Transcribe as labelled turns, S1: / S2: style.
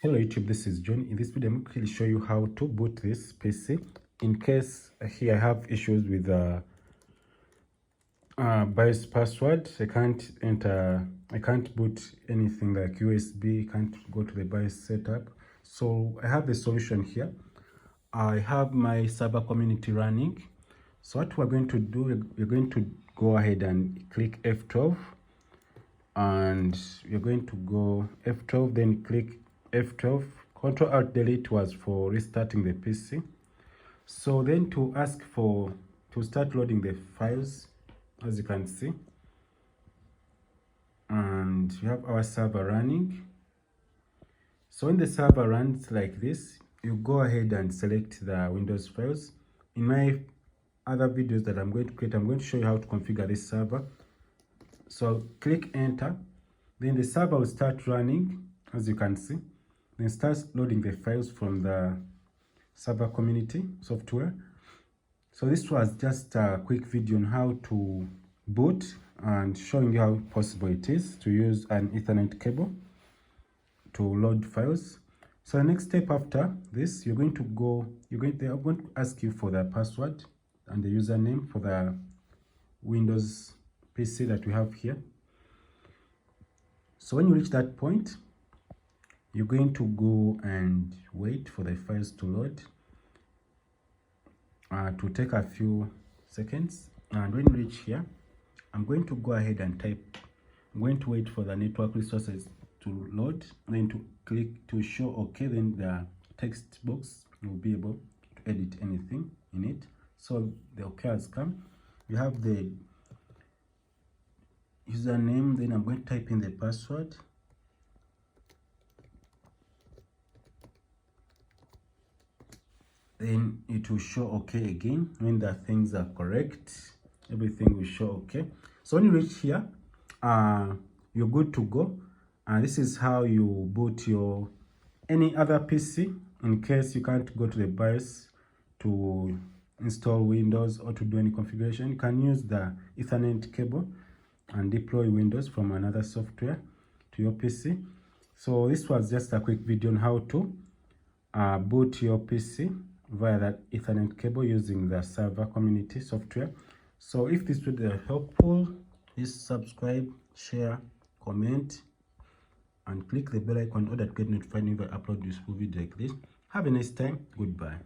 S1: Hello YouTube, this is John. In this video I'm going to show you how to boot this PC. In case here I have issues with BIOS password, I can't boot anything like USB, can't go to the BIOS setup. So I have the solution here. I have my Serva community running. So what we're going to do, we're going to go ahead and click F12, and you're going to go F12, then click F12. Control Alt Delete was for restarting the PC. So then to start loading the files, as you can see, and we have our server running. So when the server runs like this, you go ahead and select the Windows files. In my other videos that I'm going to create, I'm going to show you how to configure this server. So click enter, then the server will start running, as you can see. Then starts loading the files from the Serva community software. So this was just a quick video on how to boot and showing you how possible it is to use an Ethernet cable to load files. So the next step after this, they are going to ask you for the password and the username for the Windows PC that we have here. So when you reach that point, you're going to go and wait for the files to load. To take a few seconds, and when you reach here, I'm going to go ahead and I'm going to wait for the network resources to load, then to click to show OK. Then the text box will be able to edit anything in it. So the OK has come. You have the username, then I'm going to type in the password. Then it will show OK again. When the things are correct, everything will show OK. So when you reach here, you're good to go. And this is how you boot your any other PC in case you can't go to the BIOS to install Windows or to do any configuration. You can use the Ethernet cable and deploy Windows from another software to your PC. So this was just a quick video on how to boot your PC via that Ethernet cable using the Serva community software. So if this video helpful, please subscribe, share, comment, and click the bell icon in order to get notified when I upload useful video like this. Have a nice time. Goodbye.